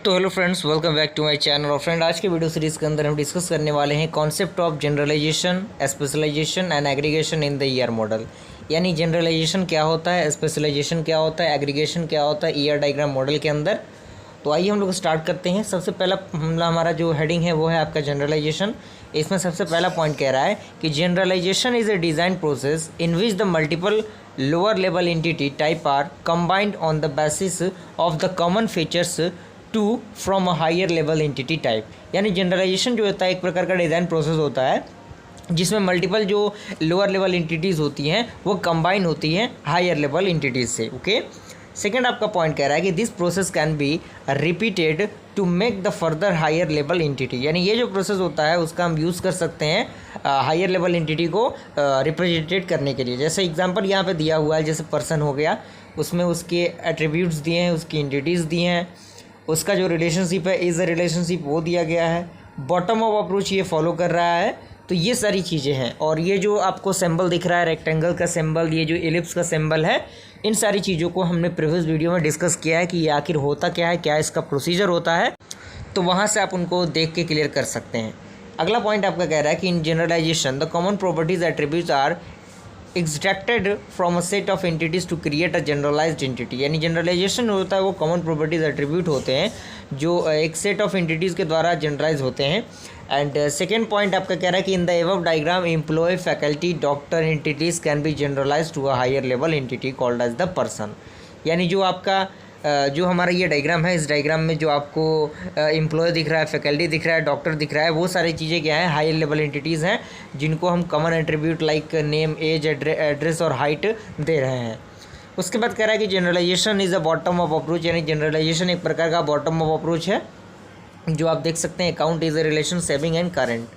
तो hello friends, welcome back to my channel. और friend, आज के वीडियो सीरीज़ के अंदर हम डिस्कस करने वाले हैं concept of generalisation, specialisation and aggregation in the ER model. यानी जनरलाइजेशन क्या होता है, स्पेशलाइजेशन क्या होता है, एग्रीगेशन क्या होता है ईआर डायग्राम मॉडल के अंदर। तो आइए हम लोग स्टार्ट करते हैं। सबसे पहला हमारा जो हेडिंग है वो है आपका जनरलाइजेशन। इसमें सबसे पहला पॉइंट कह रहा है कि generalisation is a design process in which the multiple lower level entity type are combined on the basis of the common features to from a higher level entity type. यानी generalisation जो होता है एक प्रकार का डिज़ाइन प्रोसेस होता है जिसमें मल्टीपल जो लोअर लेवल एंटिटीज़ होती हैं वो कंबाइन होती हैं हायर लेवल एंटिटीज़ से। ओके, सेकेंड आपका पॉइंट कह रहा है कि this process can be repeated to make the further higher level entity. यानी ये जो प्रोसेस होता है उसका हम यूज़ कर सकते हैं हायर लेवल एंटिटी को रिप्रेजेंटेट करने के लिए। जैसे एग्जांपल यहाँ पे दिया हुआ है, जैसे पर्सन हो गया, उसमें उसके एट्रीब्यूट्स दिए हैं, उसकी एंटिटीज़ दिए हैं, उसका जो रिलेशनशिप है इज़ अ रिलेशनशिप वो दिया गया है, बॉटम ऑफ अप्रोच ये फॉलो कर रहा है। तो ये सारी चीज़ें हैं। और ये जो आपको सिंबल दिख रहा है, रेक्टेंगल का सिंबल, ये जो एलिप्स का सिंबल है, इन सारी चीज़ों को हमने प्रीवियस वीडियो में डिस्कस किया है कि ये आखिर होता क्या है, क्या इसका प्रोसीजर होता है। तो वहाँ से आप उनको देख के क्लियर कर सकते हैं। अगला पॉइंट आपका कह रहा है कि in generalization the common properties attributes are extracted from a set of entities to create a generalized entity. यानी जनरलाइजेशन होता है वो कॉमन प्रॉपर्टीज एट्रीब्यूट होते हैं जो एक सेट ऑफ एंटिटीज़ के द्वारा जनरलाइज होते हैं। एंड सेकेंड पॉइंट आपका कह रहा है कि in the above diagram employ, faculty, doctor entities can be generalise to a higher level entity called as the person. यानी जो आपका जो हमारा ये डायग्राम है, इस डायग्राम में जो आपको एम्प्लॉय दिख रहा है, फैकल्टी दिख रहा है, डॉक्टर दिख रहा है, वो सारी चीज़ें क्या हैं, हायर लेवल एंटिटीज़ हैं जिनको हम common attribute like name, age, address और हाइट दे रहे हैं। उसके बाद कह रहा है कि generalisation is a bottom of approach. यानी जनरलाइजेशन एक प्रकार का बॉटम ऑफ अप्रोच है जो आप देख सकते हैं, account is a relation saving and current.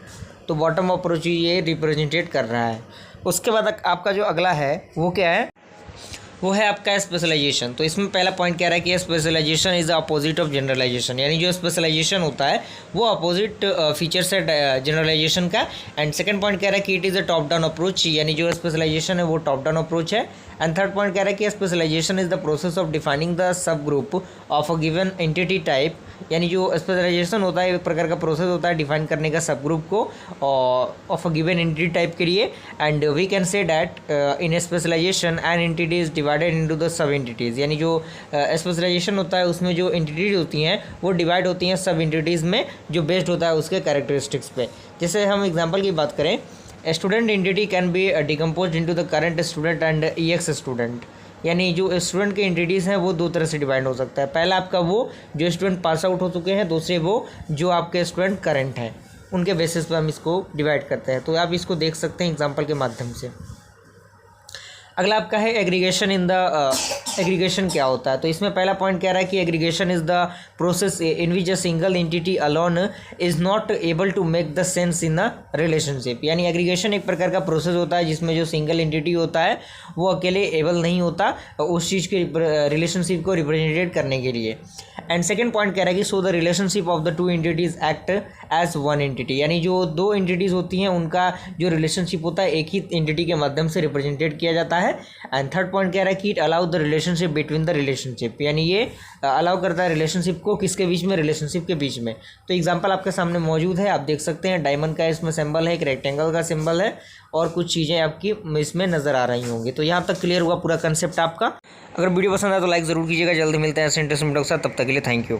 तो बॉटम ऑफ अप्रोच ये रिप्रेजेंटेट कर रहा है। उसके बाद आपका जो अगला है वो क्या है, वो है आपका स्पेशलाइजेशन। तो इसमें पहला पॉइंट कह रहा है कि specialisation is the opposite of generalisation. यानी जो स्पेशलाइजेशन होता है वो अपोजिट फीचर्स है जनरलाइजेशन का। एंड सेकंड पॉइंट कह रहा है कि it is a top down approach. यानी जो स्पेशलाइजेशन है वो टॉप डाउन अप्रोच है। एंड थर्ड पॉइंट कह रहा है कि specialisation is the process of defining the sub group of a given entity type. यानी जो स्पेशलाइजेशन होता है एक प्रकार का प्रोसेस होता है डिफाइन करने का सब ग्रुप को of a given entity type के लिए। And we can say that in specialisation an entity is divided into the sub entities. यानी जो स्पेशलाइजेशन होता है उसमें जो एंटिटीज होती हैं वो डिवाइड होती हैं सब एंटिटीज़ में, जो बेस्ड होता है उसके कैरेक्टरिस्टिक्स पे। जैसे हम एग्जांपल की बात करें, student entity can be decompose into the current student and ex student. यानी जो स्टूडेंट के एंटिटीज़ हैं वो दो तरह से डिवाइड हो सकता है। पहला आपका वो जो स्टूडेंट पास आउट हो चुके हैं, दूसरे वो जो आपके स्टूडेंट करंट हैं, उनके बेसिस पर हम इसको डिवाइड करते हैं। तो आप इसको देख सकते हैं एग्जांपल के माध्यम से। अगला आपका है एग्रीगेशन इन द एग्रीगेशन क्या होता है। तो इसमें पहला पॉइंट कह रहा है कि aggregation is the process in which a single entity alone is not able to make the sense in a relationship. यानी एग्रीगेशन एक प्रकार का प्रोसेस होता है जिसमें जो सिंगल एंटिटी होता है वो अकेले एबल नहीं होता उस चीज़ के रिलेशनशिप को रिप्रेजेंटेट करने के लिए। एंड सेकेंड पॉइंट कह रहा है कि so the relationship of the two entities act as one entity. यानी जो दो एंटिटीज़ होती हैं उनका जो रिलेशनशिप होता है एक ही एंटिटी के माध्यम से रिप्रेजेंटेट किया जाता है। एंड थर्ड पॉइंट कह रहा है कि it allow the relationship between the relationship. यानी ये अलाउ करता है रिलेशनशिप को किसके बीच में, रिलेशनशिप के बीच में। तो एग्जांपल आपके सामने मौजूद है, आप देख सकते हैं डायमंड का इसमें सिंबल है, एक रेक्टेंगल का सिंबल है और कुछ चीज़ें आपकी इसमें नज़र आ रही होंगी। तो यहाँ तक क्लियर हुआ पूरा कंसेप्ट आपका। अगर वीडियो पसंद आए तो लाइक ज़रूर कीजिएगा। जल्दी मिलते हैं ऐसे इंटरेस्टिंग वीडियो के साथ, तब तक के लिए थैंक यू।